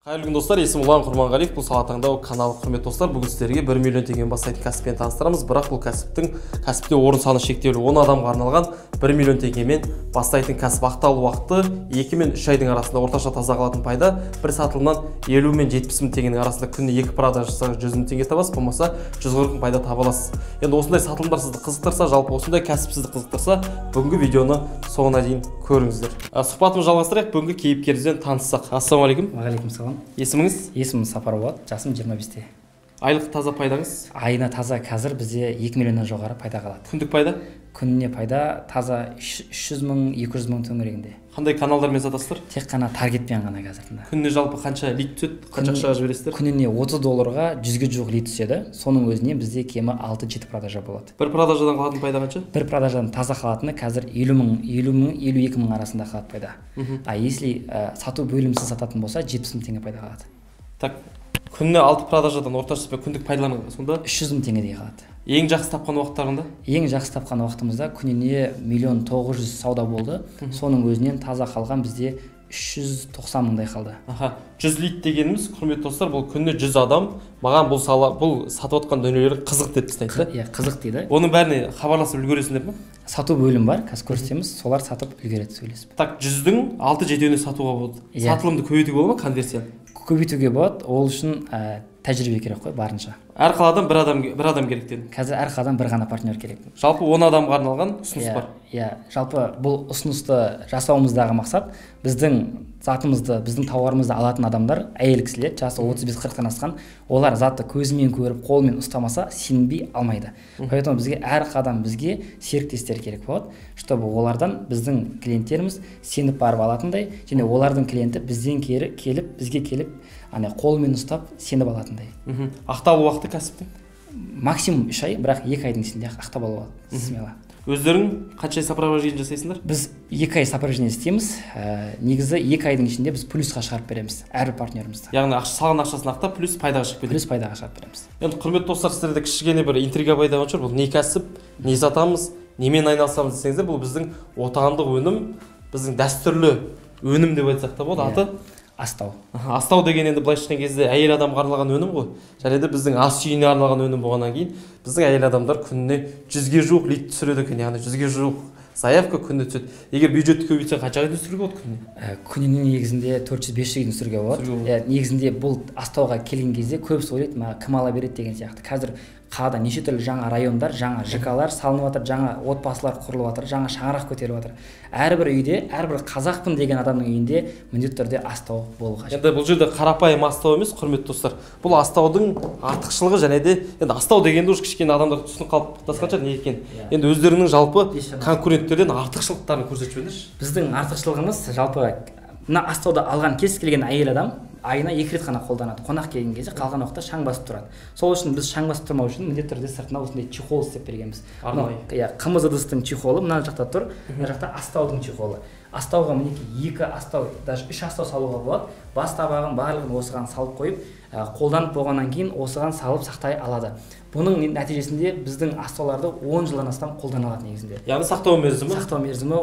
Қайырлы күн достар, есімім Ұлан Құрманғалиев. Бұл сала таңдау каналы. Құрметті достар, бүгін сіздерге 1 миллион теңгеден бастайтын кәсіппен таныстырамыз. Бірақ бұл кәсіпте орын саны шектеулі, 10 адамға арналған 1 миллион теңгемен бастайтын кәсіп. Ақталу уақыты 2 мен 3 айдың арасында орташа таза қалатын пайда бір сатылымнан 50 мен 70 мың теңгенің арасында күніне 2 продаж жасаңыз 100 мың теңге табасыз, болмаса 140 мың пайда таба аласыз. Енді осындай сатылымдар сізді қызықтырса, жалпы осындай кәсіп сізді қызықтырса, бүгінгі видеоны соңына дейін көріңіздер. Сұхбатымызды жалғастырайық, бүгінгі кейіпкерімізден таныссақ. Ассалаумағалейкум. Уағалейкум салам. Есіміңіз? Есімім Сапар болады, жасым 25-те. Айлық таза пайдаңыз? Айына таза қазір бізде 2 миллионнан жоғары пайда қалады. Күндік пайда? Күніне пайда таза 300 мың, 200 мың төңірегінде. Қандай каналдармен сатасыздар? Тек қана таргетпен ғана қазірде. Күніне жалпы қанша лид түседі? Қанша ақшаға жібересіздер? Күніне $30-ға 100-ге жуық лид түседі. Соның өзінен бізде кемі 6-7 продажа болады. Бір продажадан қалатын пайда қанша? Бір продажадан таза қалатыны қазір 50 мың, 52 мың арасында қалады пайда. А если сату бөлімсіз сататын болса 70 мың теңге пайда қалады. Так, күніне 6 продажадан орташа күндік пайдаланған сонда 300 мың теңгедей қалады. Ең жақсы тапқан уақыттарында? Ең жақсы тапқан уақытымызда күніне 1 900 000 сауда болды. Соның өзінен таза қалған бізде 390 мыңдай қалды. 100 лид дегеніміз, құрметті достар, бұл күніне 100 адам маған бұл сатып отқан дүниелер қызық деп тастайды. Иә, қызық дейді. Оның бәріне хабарласып үлгересіңдер ме? Сату бөлім бар, қазір көрсетеміз, солар сатып үлгереді, сөйлесіп. Так, 100-дің 6-7-іне сатуға болады. Сатылымды көбейтуге болады ма, конверсияны? Көбейтуге болады, ол үшін тәжірибе керек қой, барынша. Әр қаладан бір адам керек деді. Қазір әр қаладан бір ғана партнер керек. Жалпы 10 адамға арналған ұсыныс бар. Иә, жалпы бұл ұсынысты жасауымыздағы мақсат біздің затымызды, біздің тауарымызды алатын адамдар, әйел кісілер, жасы 35-40-тан асқан, олар затты көзімен көріп, қолмен ұстамаса сенбей алмайды. Поэтому бізге әр қадам бізге серіктестер керек болады, чтобы олардан біздің клиенттеріміз сеніп барып алатындай, және олардың клиенті бізден келіп, бізге келіп, қолмен ұстап сеніп алатындай. Ақталу уақыты кәсіптің? Максимум 3 ай, бірақ 2 айдың ішінде ақтап алуға смело. Өздерің қанша ай сопровождение жасайсыңдар? Біз 2 ай сопровождение істейміз. Негізі 2 айдың ішінде біз плюсқа шығарып береміз әрбір партнерімізді. Яғни салған ақшасын ақтап, плюс пайдаға шығып береміз. Плюс пайдаға шығарып береміз. Енді құрметті достар, сіздерде кішкене бір интрига пайда болған шығар. Бұл не кәсіп, не сатамыз, немен айналысамыз десеңіздер, бұл біздің отандық өнім, біздің дәстүрлі өнім деп айтсақ та болады. Аты астау. Астау деген енді былайша айтқан кезде әйел адамға арналған өнім ғой. Және де біздің ас үйіне арналған өнім болғаннан кейін біздің әйел адамдар күніне 100-ге жуық лид түсіреді екен, яғни 100-ге жуық заявка күніне түседі. Егер бюджетті көбейтсең қаншаға дейін түсіруге болады күніне? Күніне негізінде 400-500-ге дейін түсіруге болады. Негізінде бұл астауға келген кезде көбісі ойлайды, кім ала береді деген сияқты. Қазір қалада неше түрлі жаңа райондар, жаңа ЖК-лар салынып жатыр, жаңа отбасылар құрылып жатыр, жаңа шаңырақ көтеріліп жатыр. Әрбір үйде, әрбір қазақпын деген адамның үйінде міндетті түрде астау болу қажет. Енді бұл жерде қарапайым астау емес, құрметті достар. Бұл астаудың артықшылығы, және де енді астау дегенде уже кішкене адамдар түсініп қалыптасқан шығар не екен. Енді өздерінің жалпы конкуренттерден артықшылықтарын көрсетіп жіберіңізші. Біздің артықшылығымыз жалпы мына астауды алған кез келген әйел адам айына 2 рет қана қолданады. Қонақ келген кезде қалған уақытта шаң басып тұрады. Сол үшін біз шаң басып тұрмау үшін міндетті түрде сыртына осындай чехол істеп бергенбіз. Қымыз ыдыстың чехолы мына жақта тұр, мына жақта астаудың чехолы. Астауға мінекей 2 астау, даже 3 астау салуға болады. Бас табағын барлығын осыған салып қойып, қолданып болғаннан кейін осыған салып сақтай алады. Бұның нәтижесінде біздің астауларды 10 жылдан астам қолдана алады негізінде. Яғни сақтау мерзімі? Сақтау мерзімі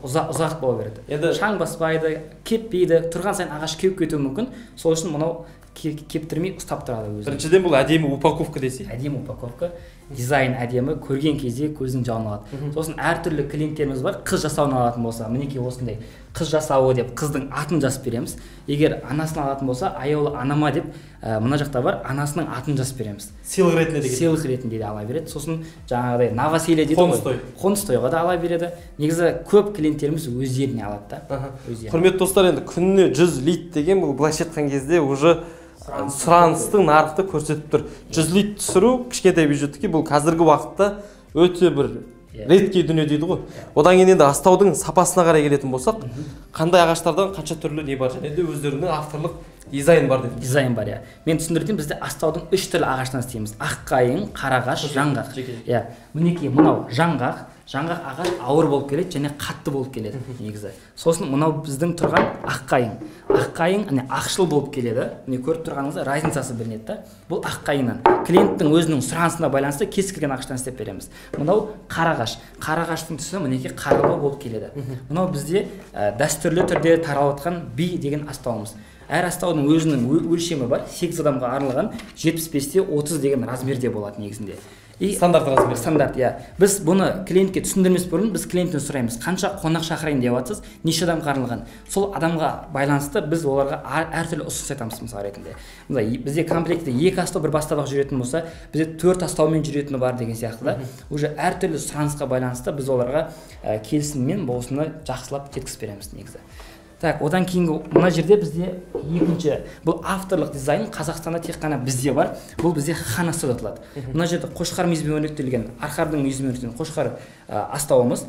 ұзақ бола береді. Енді шаң баспайды, кеппейді, тұрған сайын ағаш кеуіп кетуі мүмкін. Сол үшін мынау кептірмей ұстап тұрады өзі. Біріншіден бұл әдемі упаковка десе. Әдемі упаковка, дизайн әдемі, көрген кезде көздің жауын алады. Сосын әртүрлі клиенттеріміз бар, қыз жасауын алатын болса, мінекей осындай қыз жасауы деп қыздың атын жазып береміз. Егер анасын алатын болса, аяулы анама деп мына жақта бар, анасының атын жазып береміз. Сыйлық ретінде деген. Сыйлық ретінде де ала береді. Сосын жаңағыдай новоселье дейді ғой. Қоныс тойға да ала береді. Негізі көп клиенттеріміз өздеріне алады да. Құрметті достар, енді күніне 100 лид деген бұл былайша айтқан кезде уже сұраныстың нарықты көрсетіп тұр. 100 лид түсіру кішкентай бюджетке бұл қазіргі уақытта өте бір редкий дүние дейді ғой. Одан кейін енді астаудың сапасына қарай келетін болсақ, қандай ағаштардан қанша түрлі не бар, және де өздерінің авторлық дизайн бар дедім. Дизайн бар, иә. Мен түсіндірдім, бізде астаудың 3 түрлі ағаштан істейміз. Аққайың, қарағаш, жаңғақ. Иә. Мінекей мынау жаңғақ. Жаңғақ ағаш ауыр болып келеді және қатты болып келеді негізі. Сосын мынау біздің тұрған аққайың. Аққайың ақшыл болып келеді. Міне көріп тұрғаныңызда разницасы білінеді да. Бұл аққайыңнан. Клиенттің өзінің сұранысына байланысты кез келген ағаштан істеп береміз. Мынау қарағаш. Қарағаштың түсі мінекей қаралы болып келеді. Мынау бізде дәстүрлі түрде таралып жатқан би деген астауымыз. әр астаудың өзінің өлшемі бар. 8 адамға арналған 75-те 30 деген размерде болады негізінде. Стандарт размер. Стандарт, иә. Біз бұны клиентке түсіндірмес бұрын біз клиенттен сұраймыз, қанша қонақ шақырайын деп жатсыз, неше адамға арналған. Сол адамға байланысты біз оларға әртүрлі ұсыныс айтамыз мысалы ретінде. Бізде комплектте 2 астау бір бастабақ жүретін болса, бізде 4 астаумен жүретіні бар деген сияқты да. Уже әртүрлі сұранысқа байланысты біз оларға келісіммен осыны жақсылап жеткізіп береміз негізі. Так, одан кейінгі мына жерде бізде екінші, бұл авторлық дизайн Қазақстанда тек қана бізде бар. Бұл бізде хан астау аталады. Мына жерде қошқар мүйізбен өрнектелген, арқардың мүйізбен өрнектелген қошқар астауымыз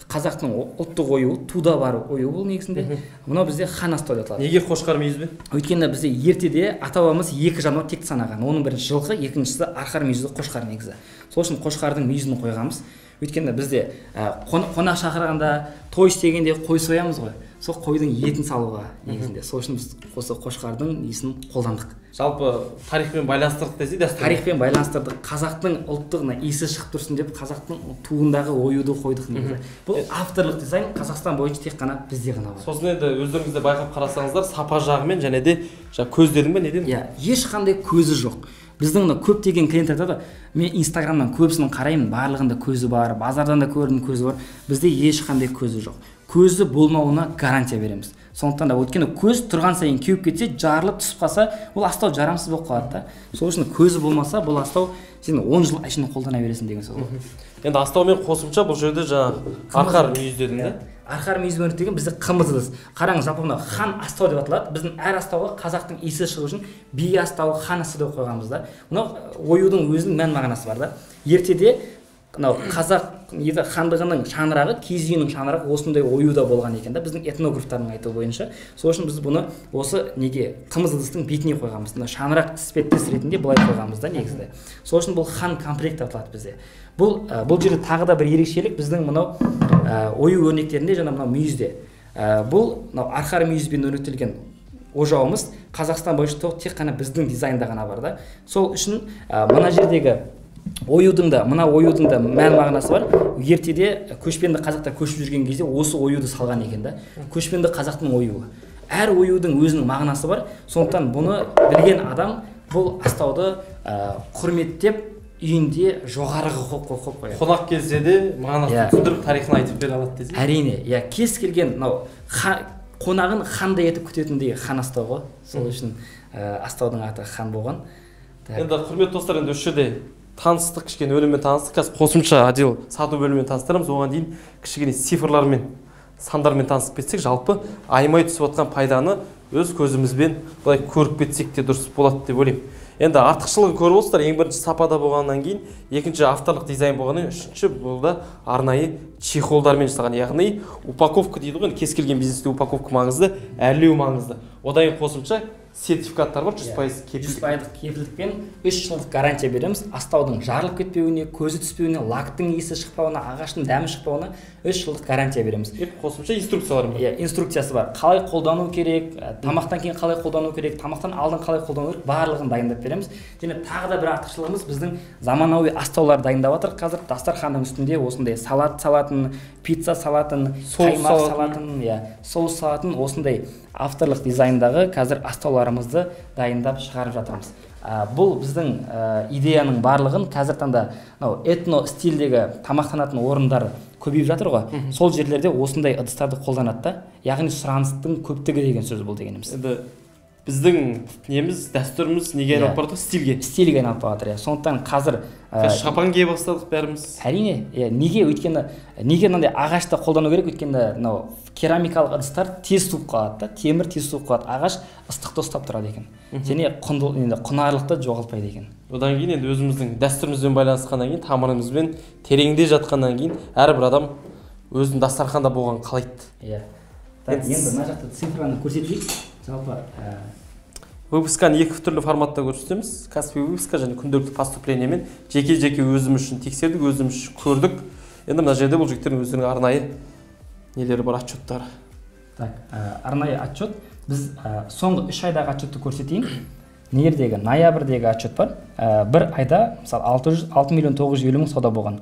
қазақтың ұлттық оюы, туда бар оюы бұл негізінде. Мынау бізде хан астау аталады. Неге қошқар мүйізбен? Өйткені бізде ертеде ата-бабамыз 2 жануар тек санаған. Оның бірінші жылқы, екіншісі арқар мүйізді қошқар негізі. Сол үшін қошқардың мүйізін қойғанбыз. Өйткені бізде қонақ шақырғанда, той істегенде қой соямыз ғой. Сол қойдың етін салуға негізінде. Сол үшін біз осы қошқардың етін қолдандық. Жалпы тарихпен байланыстырдық десе дәстүр. Тарихпен байланыстырдық. Қазақтың ұлттығына иісі шығып тұрсын деп қазақтың туындағы оюды қойдық негізі. Бұл авторлық дизайн Қазақстан бойынша тек қана бізде ғана бар. Сосын енді өздеріңіз де байқап қарасаңыздар, сапа жағымен және де көздердің бе неден? Иә, ешқандай көзі жоқ. Біздің мына көптеген клиент айтады, мен Инстаграмнан көбісін қараймын, барлығында көзі бар, базардан да көрдім көзі бар. Бізде ешқандай көзі жоқ. Көзі болмауына гарантия береміз. Сондықтан да өйткені көз тұрған сайын кеуіп кетсе, жарылып түсіп қалса, бұл астау жарамсыз болып қалады да. Сол үшін көзі болмаса, бұл астау сен 10 жыл ішінде қолдана бересің деген сөз. Енді астаумен қосымша бұл жерде жаңағы арқар мүйіз дедің де. Арқар мүйіз өрнектелген бізде қымыз ыдыс. Қараңыз, жалпы мына хан астау деп аталады. Біздің әр астауға қазақтың иісі шығу үшін би астауы, хан астауы деп қойғанбыз да. Мынау оюдың өзінің мән мағынасы бар да. Ертеде мынау қазақ хандығының шаңырағы, киіз үйінің шаңырағы осындай оюда болған екен да, біздің этнографтардың айтуы бойынша. Сол үшін біз бұны осы неге қымыз ыдыстың бетіне қойғанбыз. Шаңырақ іспеттес ретінде былай қойғанбыз да негізінде. Сол үшін бұл хан комплект аталады бізде. Бұл жерде тағы да бір ерекшелік біздің мынау ою өрнектерінде жаңа мынау мүйізде. Бұл арқар мүйізбен өрнектелген ожауымыз Қазақстан бойынша тек қана біздің дизайнда ғана бар да. Сол үшін мына жердегі мына оюдың да мән мағынасы бар. Ертеде көшпенді қазақтар көшіп жүрген кезде осы оюды салған екен да. Көшпенді қазақтың оюы. Әр оюдың өзінің мағынасы бар. Сондықтан бұны білген адам бұл астауды құрметтеп үйінде жоғарғы қойып қояды. Қонақ келсе де мағынасын түсіндіріп тарихын айтып бере алады десең. Әрине, иә, кез келген мынау қонағын хандай етіп күтетіндей хан астау ғой. Сол үшін астаудың аты хан болған. Енді құрметті достар, енді осы жерде таныстық, кішкене өніммен таныстық, қазір қосымша отдел сату бөлімімен таныстырамыз. Оған дейін кішкене цифрлармен, сандармен танысып кетсек, жалпы аймай түсіп отқан пайданы өз көзімізбен былай көріп кетсек те дұрыс болады деп ойлаймын. Енді артықшылығын көріп отырсыздар, ең бірінші сапада болғаннан кейін, екінші авторлық дизайн болғаннан, үшінші бұл да арнайы чехолдармен жасалған, яғни упаковка дейді ғой, кез келген бизнесте упаковка маңызды, әрлеу маңызды. Одан қосымша сертификаттар бар, 100% кепілдікпен 3 жылдық гарантия береміз. Астаудың жарылып кетпеуіне, көзі түспеуіне, лактың иісі шықпауына, ағаштың дәмі шықпауына 3 жылдық гарантия береміз. Қосымша инструкциялар бар. Инструкциясы бар. Қалай қолдану керек, тамақтан кейін қалай қолдану керек, тамақтан алдын қалай қолдану керек, барлығын дайындап береміз. Және тағы да бір артықшылығымыз, біздің заманауи астаулар дайындап жатыр. Қазір дастарханның үстінде осындай салат салатын, пицца салатын, қаймақ салатын, соус салатын осындай авторлық дизайндағы қазір астауларымызды дайындап шығарып жатырмыз. Бұл біздің идеяның барлығын қазір таңда этно стильдегі тамақтанатын орындар көбейіп жатыр ғой. Сол жерлерде осындай ыдыстарды қолданады да. Яғни сұраныстың көптігі деген сөз бұл дегеніміз. Біздің неміз, дәстүріміз неге айналып бардық? Стильге. Стильге айналып жатыр. Сондықтан қазір шапан кие бастадық бәріміз. Әрине, неге мынандай ағашты қолдану керек? Өйткені мынау керамикалық ыдыстар тез суып қалады да, темір тез суып қалады, ағаш ыстықты ұстап тұрады екен. Және құнарлықты жоғалтпайды екен. Одан кейін енді өзіміздің дәстүрімізбен байланысқаннан кейін, тамырымызбен тереңде жатқаннан кейін әрбір адам өзінің дастарханда болған қалайды. Иә. Енді мына жақта цифраны көрсетейік. Жалпы выпусканы екі түрлі форматта көрсетеміз. Кәсіби выпуска және күнделікті поступлениемен жеке-жеке өзіміз үшін тексердік, өзіміз үшін көрдік. Енді мына жерде бұл жігіттердің өздерінің арнайы нелері бар, отчеттары. Арнайы отчет. Біз соңғы 3 айдағы отчетты көрсетейін. Ноябрьдегі отчет бар. Бір айда мысалы 6 миллион 950 мың сауда болған.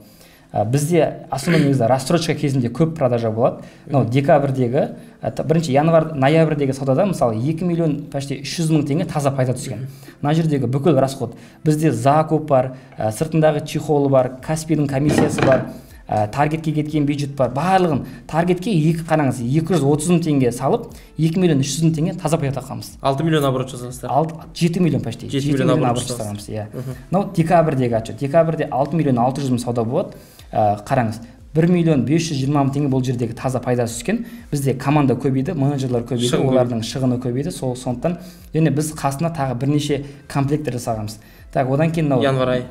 Бізде основной негізі рассрочка кезінде көп продажа болады. Мынау декабрьдегі, бірінші ноябрьдегі саудада мысалы 2 миллион почти 300 мың теңге таза пайда түскен. Мына жердегі бүкіл расход. Бізде закуп бар, сыртындағы чехолы бар, Каспийдің комиссиясы бар, таргетке кеткен бюджет бар. Барлығын таргетке қараңыз 230 мың теңге салып, 2 миллион 300 мың теңге таза пайда тапқанбыз. 6 миллион оборот жасаңыздар. 7 миллион почти. 7 миллион оборот жасағанбыз, иә. Мынау декабрьдегі отчет. Декабрьде 6 миллион 600 мың сауда болады. Қараңыз, 1 миллион 520 мың теңге бұл жердегі таза пайда түскен. Бізде команда көбейді, менеджерлер көбейді, олардың шығыны көбейді. Сондықтан және біз қасына тағы бірнеше комплекттер жасағанбыз. Так, одан кейін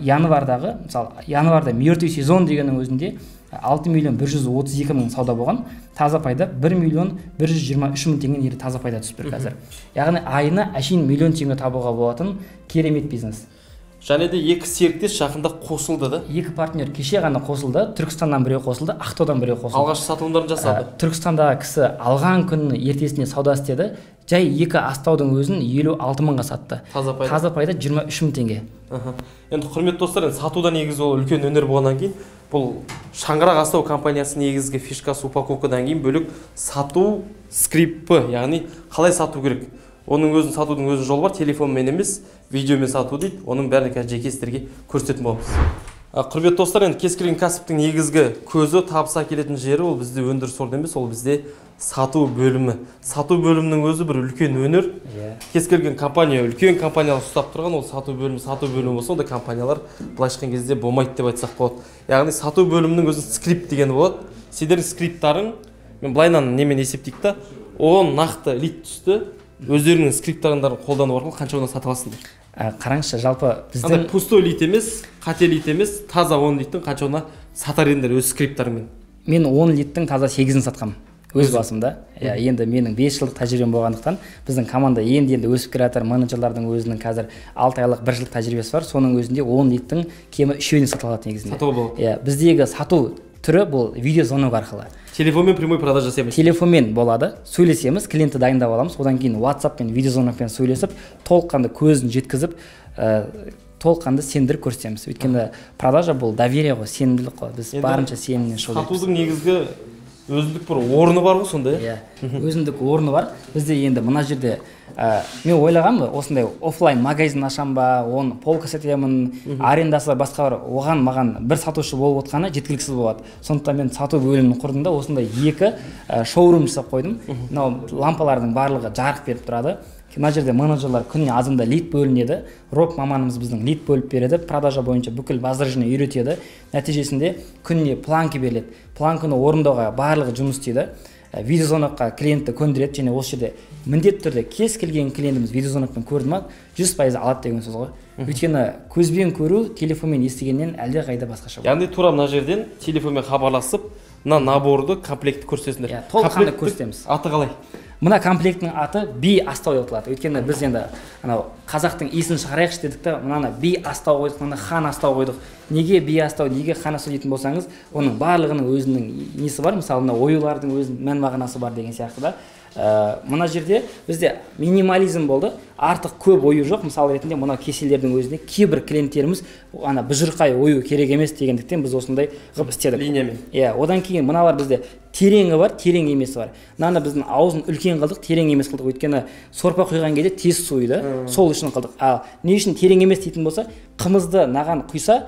январдағы, мысалы, январда мертвый сезон дегеннің өзінде 6 миллион 132 мың сауда болған. Таза пайда 1 миллион 123 мың теңге таза пайда түсіп тұр қазір. Яғни айына әшейін миллион теңге табуға болатын керемет бизнес. Және де екі серіктес жақында қосылды да? Екі партнер кеше ғана қосылды. Түркістаннан біреу қосылды, Ақтаудан біреу қосылды. Алғашқы сатылымдарын жасады. Түркістандағы кісі алған күні ертесіне сауда істеді. Жай екі астаудың өзін 56 мыңға сатты. Таза пайда 23 мың теңге. Енді құрметті достар, сатуда негізі ол үлкен өнер болғаннан кейін, бұл Шаңғырақ Астау компаниясы негізгі фишкасы упаковкадан кейін бөлік сату скрипті, яғни қалай сату керек. Оның өзін сатудың өзі жол бар, телефонмен емес, видеомен сату дейді. Оның бәрін қазір жеке сіздерге көрсететін боламыз. Құрметті достар, енді кез келген кәсіптің негізгі көзі табыс әкелетін жері ол бізде өндіріс орны емес, ол бізде сату бөлімі. Сату бөлімінің өзі бір үлкен өнер. Кез келген компания, үлкен компаниялар ұстап тұрған, ол сату бөлімі болса, онда компаниялар былайша айтқан кезде болмайды деп айтсақ болады. Яғни сату бөлімінің өзі скрипт дегені болады. Сендердің скрипттарың, мен былайынан немен есептейік та, оған нақты лид түсті. Өздерінің скрипттарындарын қолдану арқылы қанша оны сатып аласыңдар? Қараңызшы, жалпы біздің пустой лид емес, қате лид емес, таза 10 лидтің қанша оны сатар едіңдер өз скрипттарыңмен? Мен 10 лидтің таза 8-ін сатқам. Өз басымда. Енді менің 5 жылдық тәжірибем болғандықтан, біздің команда енді өсіп келе жатыр, менеджерлардың өзінің қазір 6 айлық 1 жылдық тәжірибесі бар. Соның өзінде 10 лидтің кемі 3-ін сатылады негізінде. Сатуға болады. Біздегі сату түрі бұл видеозвонок арқылы. Телефонмен прямой продажа жасаймыз. Телефонмен болады, сөйлесеміз, клиентті дайындап аламыз, одан кейін WhatsApp-пен, видеозвонокпен сөйлесіп, толыққанды көзін жеткізіп, толыққанды сендіріп көрсетеміз. Өйткені продажа бұл доверие ғой, сенімділік қой. Біз барынша сенімнен шығу керекпіз. Сатудың негізгі өзіндік бір орны бар ғой сонда? Өзіндік орны бар. Бізде енді мына жерде мен ойлағанмын, осындай офлайн магазин ашам ба, оны полка сатамын, арендасы басқа бар, оған маған бір сатушы болып отқаны жеткіліксіз болады. Сондықтан мен сату бөлімін құрдым да, осындай екі шоурум жасап қойдым. Мынау лампалардың барлығы жарық беріп тұрады. Мына жерде менеджерлар күніне азында лид бөлінеді. Роб маманымыз біздің лид бөліп береді, продажа бойынша бүкіл базаржыны үйретеді. Нәтижесінде күніне планки беріледі. Планканы орындауға барлығы жұмыс істейді. Видеозвонокқа клиентті көндіреді, және осы жерде міндетті түрде кез келген клиентіміз видеозвонокпен көрді ма, 100% алады деген сөз ғой. Өйткені көзбен көру, телефонмен естігеннен әлде қайда басқаша болады. Яғни тура мына жерден телефонмен хабарласып, мына наборды, комплектті көрсетесіңдер. Толыққанды көрсетеміз. Аты қалай? Мына комплекттің аты би астау деп аталады. Өйткені біз енді қазақтың иісін шығарайықшы дедік та, мынаны би астау қойдық, мынаны хан астау қойдық. Неге би астау, неге хан астау дейтін болсаңыз, оның барлығының өзінің несі бар. Мысалы, мына оюлардың өзінің мән мағынасы бар деген сияқты да. Мына жерде бізде минимализм болды, артық көп ою жоқ. Мысалы ретінде мына кеселердің өзінде кейбір клиенттеріміз бұжырқай ою керек емес дегендіктен біз осындай ғып істедік. Линиямен. Одан кейін мыналар бізде тереңі бар, терең емесі бар. Мынаны біздің аузын үлкен қылдық, терең емес қылдық. Өйткені сорпа құйған кезде тез суиды, сол үшін қылдық. Ал не үшін терең емес дейтін болса, қымызды наған құйса,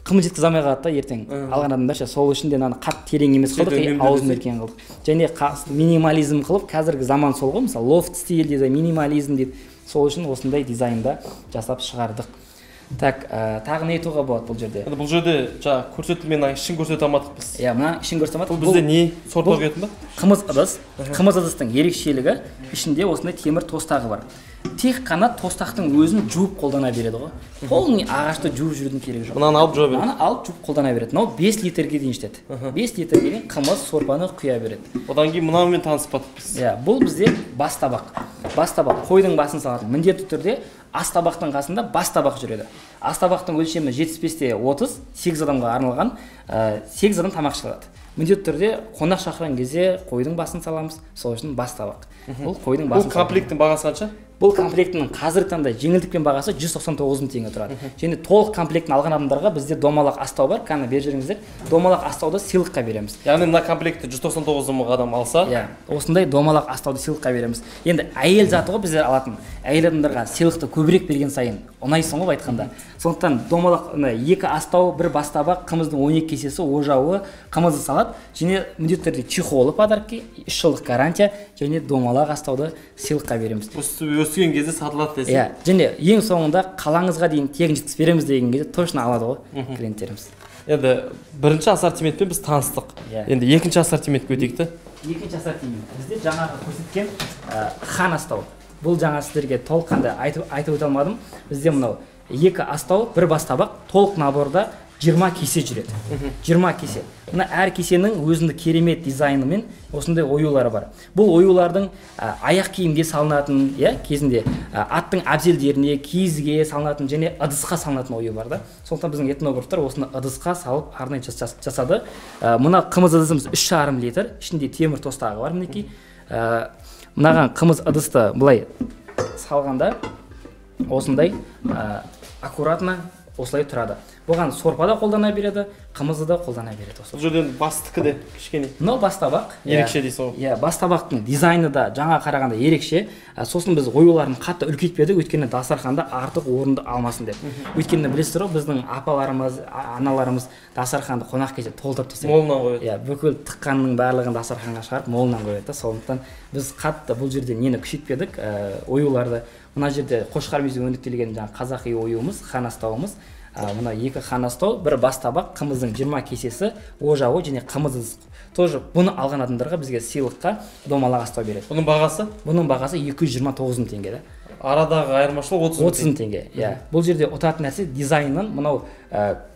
қымыз жеткізе алмай қалады да ертең алған адамдар ше, сол үшін де мынаны қатты терең емес қылдық, аузын үлкен қылдық. Және минимализм қылып, қазіргі заман сол ғой, мысалы лофт стиль дейді, минимализм дейді. Сол үшін осындай дизайнда жасап шығардық. Так, тағы не айтуға болады бұл жерде? Бұл жерде жаңа көрсетілген ішін көрсете алмадық біз. Мына ішін көрсете алмадық. Бұл бізде не сорпа құятын ба? Қымыз ыдыс. Қымыз ыдыстың ерекшелігі ішінде осындай темір тостағы бар. Тек қана тостақтың өзін жуып қолдана береді ғой. Полный ағашты жуып жүрудің керегі жоқ. Мынаны алып жуа береді. Мынаны алып жуып қолдана береді. Мынау 5 литрге дейін жетеді. 5 литрге дейін қымыз сорпаны құя береді. Одан кейін мынамен таныспадық біз. Бұл бізде бас табақ. Бас табақ қойдың басын салатын. Міндетті түрде ас табақтың қасында бас табақ жүреді. Ас табақтың өлшемі 75-те 30, 8 адамға арналған, 8 адам тамақ шығарады. Міндетті түрде қонақ шақырған кезде қойдың басын саламыз, сол үшін бас табақ. Бұл қойдың басын. Бұл комплекттің бағасы қанша? Бұл комплектінің қазіргі таңда жеңілдікпен бағасы 199 мың теңге тұрады. Және толық комплектін алған адамдарға бізде домалақ астау бар. Кәні бер жүріңіздер. Домалақ астауды сыйлыққа береміз. Яғни мына комплектті 199 мың адам алса, осындай домалақ астауды сыйлыққа береміз. Енді әйел заты ғой біздер алатын. Әйел адамдарға сыйлықты көбірек берген сайын ұнайсың ғой айтқанда. Сондықтан домалақ 2 астау, 1 бастабақ, қымыздың 12 кесесі, ожауы, қымызды салат, және міндетті түрде чехолы подарки, 3 жылдық гарантия, және домалақ астауды сыйлыққа береміз. Өскен кезде сатылады десең. Және ең соңында қалаңызға дейін тегін жеткізіп береміз деген кезде точно алады ғой клиенттеріміз. Енді бірінші ассортиментпен біз таныстық. Енді екінші ассортиментке өтейік те. Екінші ассортимент бізде жаңағы көрсеткен хан астау. Бұл жаңа сіздерге толыққанды айтып өте алмадым. Бізде мынау 2 астау, 1 бастабақ, толық наборда 20 кесе жүреді. 20 кесе. Мына әр кесенің өзіндік керемет дизайнымен осындай оюлары бар. Бұл оюлардың аяқ киімге салынатын, кезінде аттың әбзелдеріне, киізге салынатын және ыдысқа салынатын ою бар да. Сондықтан біздің этнографтар осыны ыдысқа салып арнайы жасады. Мына қымыз ыдысымыз 3,5 литр, ішінде темір тостағы бар мінекей. Мынаған қымыз ыдысты былай салғанда осындай аккуратно осылай тұрады. Бұған сорпа да қолдана береді, қымызды да қолдана береді. Бұл жерден бастықы де кішкене. Мынау бастабақ. Ерекше дейсің ғой. Бастабақтың дизайны да жаңа қарағанда ерекше. Сосын біз оюларын қатты үлкейтпедік, өйткені дастарханда артық орынды алмасын деп. Өйткені білесіздер ғой, біздің апаларымыз, аналарымыз дастарханды қонақ кезде толтырып тастайды. Молынан қояды. Бүкіл тыққанның барлығын дастарханға шығарып, молынан қояды. Сондықтан біз қатты бұл жерде нені күшейтпедік, оюларды. Мына жерде қошқар мүйізі өндіртелген жаңағы қазақи оюымыз, хан астауымыз. Мына 2 хан астау, 1 бастабақ, қымыздың 20 кесесі, ожауы және қымыз. Тоже бұны алған адамдарға бізге сыйлыққа домалақ астау береді. Бұның бағасы? Бұның бағасы 229 мың теңге. Арадағы айырмашылық 30 мың теңге. Бұл жерде ұтатын нәрсе дизайнын, мынау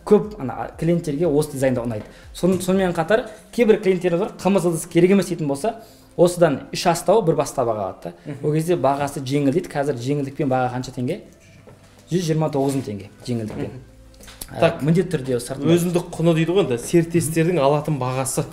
көп клиенттерге осы дизайнда ұнайды. Сонымен қатар кейбір клиенттеріміз бар, қымыз ыдыс керек емес дейтін болса, осыдан 3 астау, 1 бастабақ алады. Ол кезде бағасы жеңілдейді. Қазір жеңілдікпен баға қанша теңге? 129 мың теңге жеңілдікпен. Так, міндетті түрде сыртында өзіндік құны дейді ғой, енді серіктестердің алатын бағасы.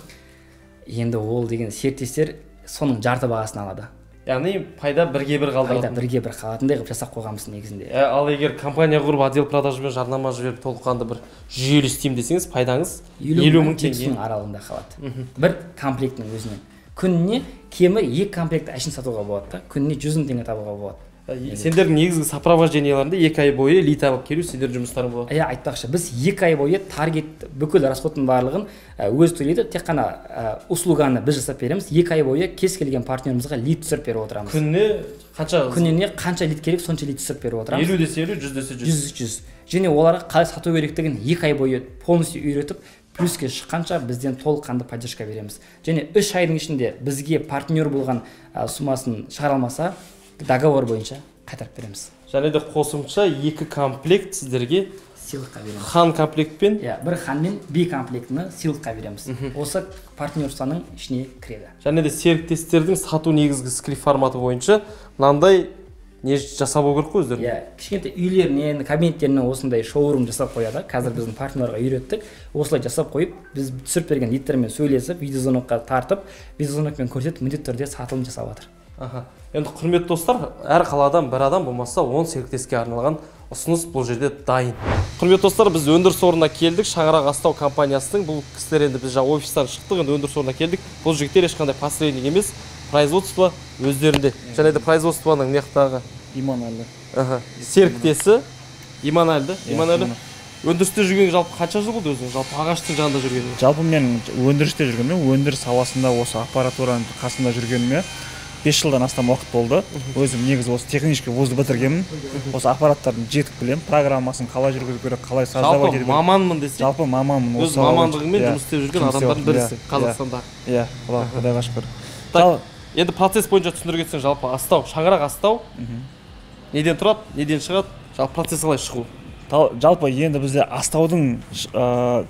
Енді ол деген серіктестер соның жарты бағасын алады. Яғни пайда бірге бір қалдырады. Пайда бірге бір қалатындай қылып жасап қойғанбыз негізінде. Ал егер компания құрып отдел продажбен жарнама жіберіп толыққанды бір жүйелі істеймін десеңіз, пайдаңыз 50 мың теңге аралығында қалады. Бір комплектінің өзінен. Күніне кемі 2 комплект әшін сатуға болады да, күніне 100 мың теңге табуға болады. Сендердің негізгі сопровожденияларында 2 ай бойы лит алып келу сендер жұмыстарың болады. Айтпақшы, біз 2 ай бойы таргет бүкіл расходтың барлығын өз төлейді. Тек қана услуганы біз жасап береміз. 2 ай бойы кез келген партнерімізге лит түсіріп беріп отырамыз. Күніне қанша лит керек, сонша лит түсіріп беріп отырамыз. 50 десе 50, 100 десе 100. Және оларға қалай сату керектігін 2 ай бойы полностью үйретіп, плюске шыққанша бізден толыққанды поддержка береміз. Және 3 айдың ішінде бізге партнер болған сумасын шығара алмаса, договор бойынша қайтарып береміз. Және де қосымша 2 комплект сіздерге сыйлыққа береміз. Хан комплектпен, бір хан мен B комплектіні сыйлыққа береміз. Осы партнерствоның ішіне кіреді. Және де серіктестердің сату негізгі скрипт форматы бойынша мынандай не жасап керек қой өздеріне. Кішкентай үйлерінен, кабинеттерінен осындай шоурум жасап қояды. Қазір біздің партнерларға үйреттік. Осылай жасап қойып, біз түсіріп берген литтермен сөйлесіп, видеозвонокқа тартып, видеозвонокпен көрсетіп, міндетті түрде сатылым жасап жатыр. Енді құрметті достар, әр қаладан бір адам болмаса 10 серіктеске арналған ұсыныс бұл жерде дайын. Құрметті достар, біз өндіріс орнына келдік. Шаңырақ астау компаниясының бұл кісілер енді біз жаңа офистан шықтық, енді өндіріс орнына келдік. Бұл жігіттер ешқандай посредник емес, производство өздерінде. Және де производствоның мектағы Иманәлі. Серіктесі Иманәлі. Өндірісте жүрген жалпы қанша жыл болды өзің? Жалпы ағаштың жанында жүрген? Жалпы мен өндірісте жүргеніме, өндіріс саласында осы аппаратураның қасында жүргеніме 5 жылдан астам уақыт болды. Өзім негізі осы технический вузды бітіргенмін. Осы аппараттардың жетік білем, программасын қалай жүргізу керек, қалай создавать ету керек. Жалпы маманмын десең? Жалпы маманмын. Өз мамандығымен жұмыс істеп жүрген адамдардың бірісің Қазақстанда. Құдайға шүкір. Енді процесс бойынша түсіндіре кетсең, жалпы астау, шаңырақ астау неден тұрады, неден шығады? Жалпы процесс қалай шығу? Жалпы енді бізде астаудың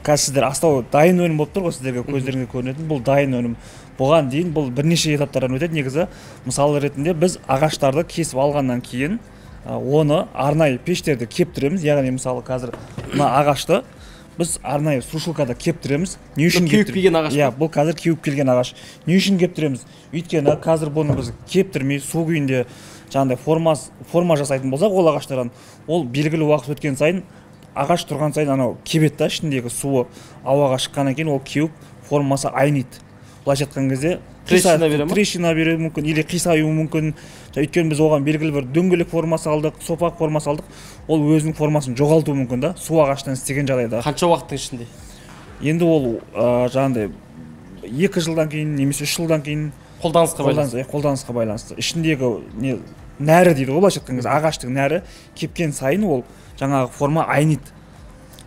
қазір сіздер астау дайын өнім болып тұр ғой, сіздерге көздеріңізге көрінетін. Бұл дайын өнім. Бұған дейін бұл бірнеше этаптардан өтеді. Негізі мысалы ретінде біз ағаштарды кесіп алғаннан кейін оны арнайы пештерді кептіреміз. Яғни мысалы қазір мына ағашты біз арнайы сушилкада кептіреміз. Не үшін кеуіп келген ағаш? Бұл қазір кеуіп келген ағаш. Не үшін кептіреміз? Өйткені қазір бұны біз кептірмей су күйінде жаңағыдай форма жасайтын болсақ ол ағаштардан, ол белгілі уақыт өткен сайын ағаш тұрған сайын анау кебеді да, ішіндегі суы ауаға шыққаннан кейін ол кеуіп формасы айниды. Былайша айтқан кезде трещина беруі мүмкін или қисаюы мүмкін. Өйткені біз оған белгілі бір дөңгелек формасы алдық, сопақ формасы алдық, ол өзінің формасын жоғалтуы мүмкін да, су ағаштан істеген жағдайда. Қанша уақыттың ішінде? Енді ол жаңағыдай 2 жылдан кейін немесе 3 жылдан кейін қолданысқа байланысты. Ішіндегі нәрі дейді ғой, былайша айтқан кезде ағаштың нәрі кепкен сайын ол жаңағы форма айниды.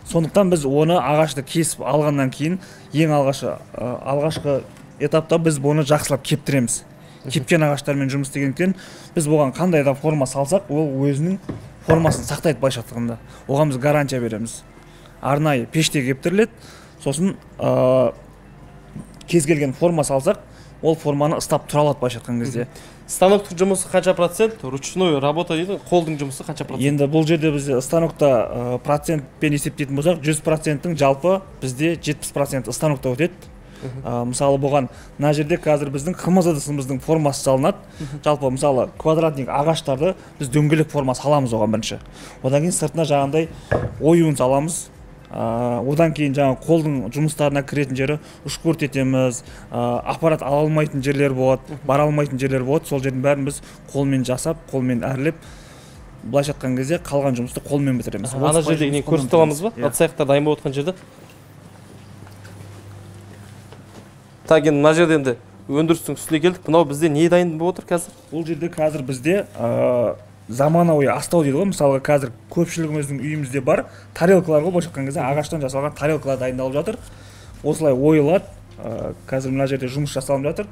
Сондықтан біз оны ағашты кесіп алғаннан кейін ең алғашқы этапта біз бұны жақсылап кептіреміз. Кепкен ағаштармен жұмыс істегендіктен біз оған қандай да форма салсақ, ол өзінің формасын сақтайды былайша айтқанда. Оған біз гарантия береміз. Арнайы пеште кептіріледі. Сосын кез келген форма салсақ, ол форманы ыстап тұра алады былайша айтқан кезде. Станоктың жұмысы қанша процент, ручной работа дейді, қолдың жұмысы қанша процент? Енді бұл жерде біз станокта процентпен есептейтін болсақ, 100%-тің жалпы бізде 70% станокта өтеді. Мысалы бұған мына жерде қазір біздің қымыз ыдысымыздың формасы салынады. Жалпы мысалы квадратник ағаштарды біз дөңгелек форма саламыз оған бірінші. Одан кейін сыртына жаңағыдай оюын саламыз. Одан кейін жаңа қолдың жұмыстарына кіретін жері үшкірт етеміз. Аппарат ала алмайтын жерлер болады, бара алмайтын жерлер болады. Сол жердің бәрін біз қолмен жасап, қолмен әрлеп, былайша айтқан кезде қалған жұмысты қолмен бітіреміз. Ана жерде не көрсете аламыз ба? Ыдыс-аяқтар дайын болып отқан жерде. Так, енді мына жерде енді өндірістің үстіне келдік. Мынау бізде не дайын болып отыр қазір? Бұл жерде қазір бізде заманауи астау дейді ғой. Мысалы қазір көпшілігіміздің үйімізде бар тарелкалар ғой, былайша айтқан кезде ағаштан жасалған тарелкалар дайындалып жатыр. Осылай ойылады. Қазір мына жерде жұмыс жасалып жатыр.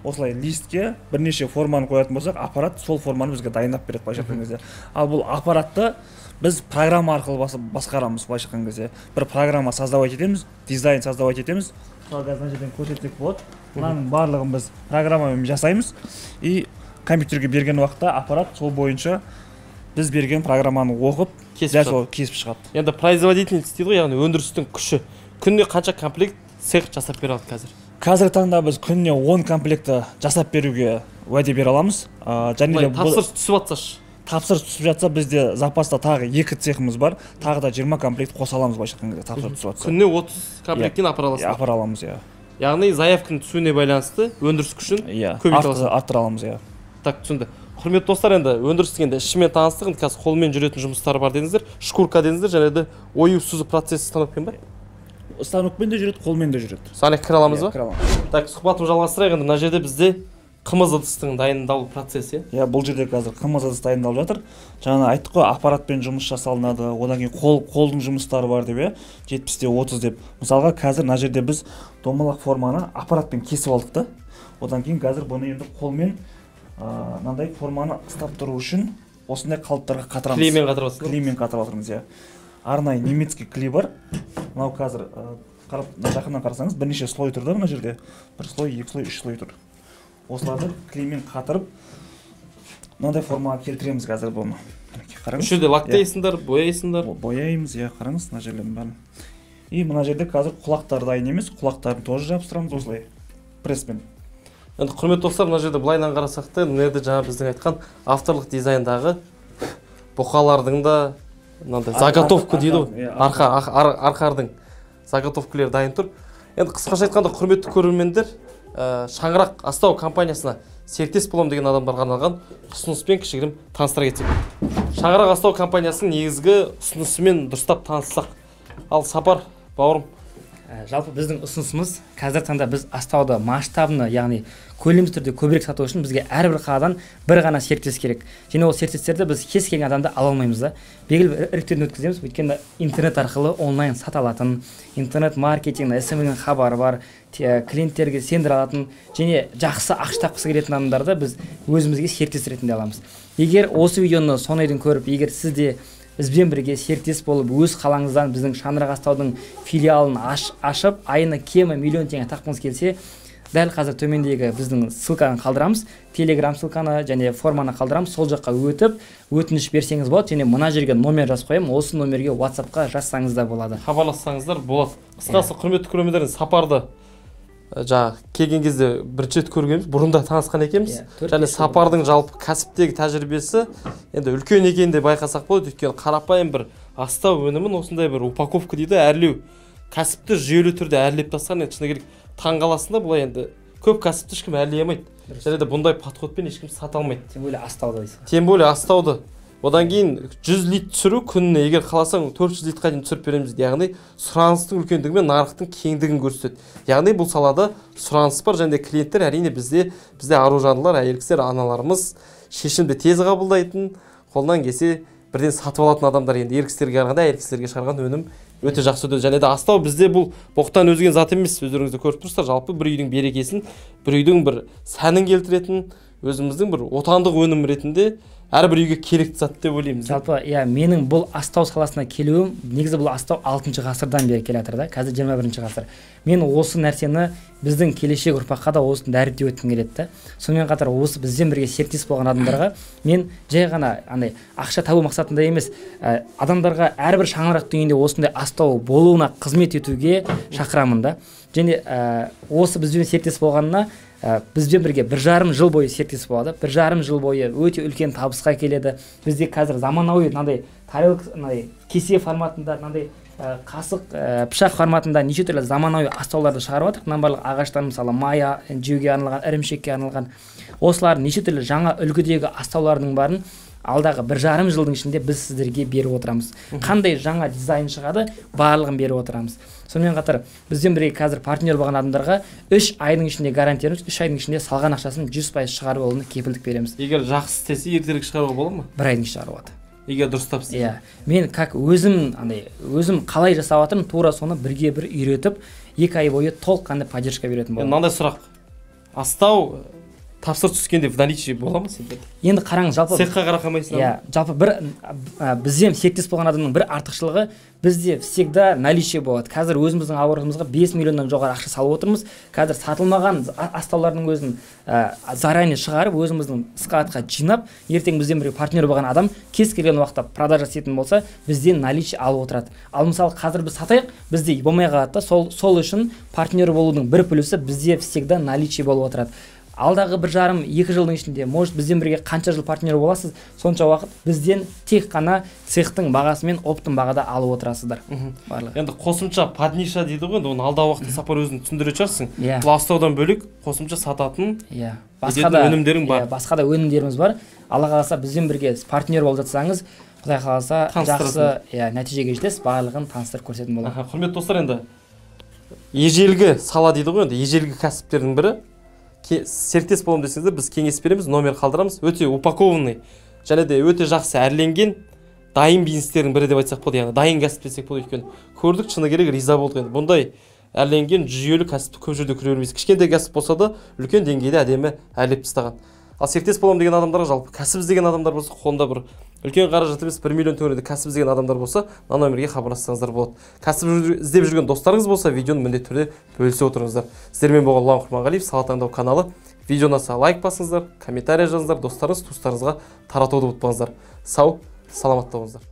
Осылай листке бірнеше форманы қоятын болсақ, аппарат сол форманы бізге дайындап береді былайша айтқан кезде. Ал бұл аппаратты біз программа арқылы басқарамыз былайша айтқан кезде. Бір программа создавать етеміз, дизайн создавать етеміз. Мына жерден көрсетсек болады. Мынаның барлығын біз программамен жасаймыз. И компьютерге берген уақытта аппарат сол бойынша біз берген программаны оқып, кесіп шығады. Енді производительность дейді ғой, яғни өндірістің күші. Күніне қанша комплект цех жасап бере алады қазір? Қазіргі таңда біз күніне 10 комплектті жасап беруге уәде бере аламыз. Тапсырыс түсіп жатса? Тапсырыс түсіп жатса, бізде запаста тағы 2 цехымыз бар. Тағы да 20 комплект қоса аламыз былайша айтқанда, тапсырыс түсіп жатса. Күніне 30 комплектен апара аласыз? Апара аламыз, иә. Яғни заявканың түсуіне байланысты өндіріс күшін көбейте аласыз. Арттыра аламыз, иә. Так, түсінді. Құрметті достар, енді өндірістің енді ішімен таныстық, қазір қолмен жүретін жұмыстары бар дедіңіздер, шкурка дедіңіздер, және де ою сызу процесі станокпен ба? Станокпен де жүреді, қолмен де жүреді. Соны кіре аламыз ба? Кіре аламыз. Так, сұхбатымызды жалғастырайық. Енді мына жерде бізде қымыз ыдыстың дайындалу процесі. Иә, бұл жерде қазір қымыз ыдыс дайындалып жатыр. Жаңа айттық қой, аппаратпен жұмыс жасалынады. Одан кейін қолдың жұмыстары бар деп, 70-те 30 деп. Мысалға қазір мына жерде біз домалақ форманы аппаратпен кесіп алдық та. Одан кейін қазір бұны енді қолмен мынандай форманы ұстап тұру үшін осындай қалыптарға қатырамыз. Клеймен қатырып отырсыз? Клеймен қатырып отырмыз, иә. Арнайы немецкий клей бар. Мынау қазір жақыннан қарасаңыз бірнеше слой тұр да мына жерде. Бір слой, 2 слой, 3 слой тұр. Осыларды клеймен қатырып мынандай формаға келтіреміз қазір бұны. Қараңыз. Бұл жерде лактайсыңдар, бояйсыңдар. Бояймыз, иә, қараңыз мына жерлердің бәрін. И мына жерде қазір құлақтар дайын емес, құлақтарын тоже жабыстырамыз осылай пресспен. Енді құрметті достар, мына жерде былайынан қарасақ та, мына жерде жаңа біздің айтқан авторлық дизайндағы бұқалардың да мынандай заготовка дейді ғой, арқардың заготовкалары дайын тұр. Енді қысқаша айтқанда, құрметті көрермендер, Шаңырақ Астау компаниясына серіктес боламын деген адамдарға арналған ұсыныспен кішігірім таныстыра кетсек. Шаңырақ Астау компаниясының негізгі ұсынысымен дұрыстап таныссақ. Ал Сапар бауырым, жалпы біздің ұсынысымыз қазір таңда біз астауды масштабны, яғни көлемді түрде көбірек сату үшін бізге әрбір қаладан бір ғана серіктес керек. Және ол серіктестерді біз кез келген адамды ала алмаймыз да. Белгілі бір іріктеуден өткіземіз. Өйткені интернет арқылы онлайн сата алатын, интернет маркетинг, SMM-нің хабары бар, клиенттерге сендіре алатын және жақсы ақша тапқысы келетін адамдарды біз өзімізге серіктес ретінде аламыз. Егер осы видеоны соңына дейін көріп, егер сіз де бізбен бірге серіктес болып, өз қалаңыздан біздің Шаңырақ Астаудың филиалын ашып, айына кемі миллион теңге тапқыңыз келсе, дәл қазір төмендегі біздің ссылканы қалдырамыз, Telegram ссылканы және форманы қалдырамыз. Сол жаққа өтіп, өтініш берсеңіз болады, және мына жерге номер жазып қоямын, осы номерге WhatsApp-қа жазсаңыз да болады. Хабарлассаңыздар болады. Қысқасы, құрметті көрермендер, Сапарды жаңа келген кезде бірінші рет көргенбіз, бұрында танысқан екенбіз. Және Сапардың жалпы кәсіптегі тәжірибесі енді үлкен екенін де байқасақ болады. Өйткені қарапайым бір астау өнімін осындай бір упаковка дейді, әрлеу кәсіпті жүйелі түрде әрлеп тастаған. Енді шыны керек таңғаласында, бұлай енді көп кәсіпті ешкім әрлей алмайды. Және де бұндай подходпен ешкім сата алмайды. Тем более астауды дейсің. Тем более астауды. Одан кейін 100 лит түсіру күніне, егер қаласаң 400 литқа дейін түсіріп береміз. Яғни сұраныстың үлкендігі мен нарықтың кеңдігін көрсетеді. Яғни бұл салада сұраныс бар, және де клиенттер әрине бізде аружандылар, әйел кісілер, аналарымыз шешімді тез қабылдайтын, қолдан келсе бірден сатып алатын адамдар. Енді ер кісілерге қарағанда әйел кісілерге шығарған өнім өте жақсы өтеді. Және де астау бізде бұл боқтан өзген зат емес. Өздеріңізді көріп тұрсыздар, жалпы бір үйдің берекесін, бір үйдің бір сәнін келтіретін, өзіміздің бір отандық өнім ретінде әрбір үйге керекті зат деп ойлаймыз. Жалпы, менің бұл астау саласына келуім, негізі бұл астау 6-шы ғасырдан бері келе жатыр да, қазір 21-ші ғасыр. Мен осы нәрсені біздің келешек ұрпаққа да осыны дәріптеп өткім келеді да. Сонымен қатар осы бізден бірге серіктес болған адамдарға мен жай ғана ақша табу мақсатында емес, адамдарға әрбір шаңырақ дүниеде осындай астау болуына қызмет етуге шақырамын да. Және осы бізбен серіктес болғанына бізбен бірге 1,5 жыл бойы серіктес болады. 1,5 жыл бойы өте үлкен табысқа келеді. Бізде қазір заманауи тарелка, кесе форматында, қасық, пышақ форматында неше түрлі заманауи астауларды шығарып жатыр. Мына барлық ағаштан, мысалы мая жеуге арналған, ірімшекке арналған, осылар неше түрлі жаңа үлгідегі астаулардың барын алдағы 1,5 жылдың ішінде біз сіздерге беріп отырамыз. Қандай жаңа дизайн шығады, барлығын беріп отырамыз. Сонымен қатар бізден бірге қазір партнер болған адамдарға 3 айдың ішінде гарантиямыз, 3 айдың ішінде салған ақшасын 100% шығарып алуына кепілдік береміз. Егер жақсы істесе, ертерек шығаруға болады ма? 1 айдың ішінде шығарылады. Егер дұрыстап істесе. Мен өзім қалай жасап жатырмын, тура соны бірге бір үйретіп, 2 ай бойы толыққанды поддержка беретін боламын. Мынандай сұрақ. Астау тапсырыс түскенде в наличии бола ма сенде? Енді қараңыз, жалпы цехқа қарақамайсың. Жалпы бізден серіктес болған адамның бір артықшылығы, бізде всегда наличие болады. Қазір өзіміздің ауырымызға 5 миллионнан жоғары ақша салып отырмыз. Қазір сатылмаған астаулардың өзін заранее шығарып, өзіміздің складқа жинап, ертең бізден бірге партнер болған адам кез келген уақытта продажа істейтін болса, бізден наличие алып отырады. Ал мысалы қазір біз сатайық, бізде болмай қалады да, сол үшін партнер болудың бір плюсы бізде всегда наличие болып отырады. Алдағы 1,5-2 жылдың ішінде, может бізден бірге қанша жыл партнер боласыз, сонша уақыт бізден тек қана цехтың бағасы мен оптың бағада алып отырасыздар. Енді қосымша подниша дейді ғой, оны алдағы уақытта Сапар өзің түсіндіре шығарсың. Бұл астаудан бөлек қосымша сататын өнімдерің бар. Басқа да өнімдеріміз бар. Алла қаласа бізден бірге партнер болып жатсаңыз, Құдай қаласа жақсы нәтижеге жетесіз, барлығын таныстырып көрсететін боламын. Құрметті достар, енді ежелгі сала дейді ғой, енді ежелгі кәсіптердің бірі. Серіктес боламын десеңіздер, біз кеңес береміз, номер қалдырамыз. Өте упакованный және де өте жақсы әрленген дайын бизнестердің бірі деп айтсақ болады. Яғни дайын кәсіп десек болады. Өйткені көрдік, шыны керек риза болдық. Енді бұндай әрленген жүйелі кәсіпті көп жерде көре бермейсіз. Кішкентай кәсіп болса да үлкен деңгейде әдемі әрлеп тастаған. Ал серіктес боламын деген адамдарға, жалпы кәсіп іздеген адамдар болса, қолында бір үлкен қаражат емес 1 миллион теңгеде кәсіп іздеген адамдар болса, мына номерге хабарлассаңыздар болады. Кәсіп іздеп жүрген достарыңыз болса, видеоны міндетті түрде бөлісе отырыңыздар. Сіздермен болған Ұлан Құрманғалиев, Сала таңдау каналы. Видеоны лайк басыңыздар, комментарий жазыңыздар, достарыңыз, туыстарыңызға таратуды ұмытпаңыздар. Сау, саламатта болыңыздар.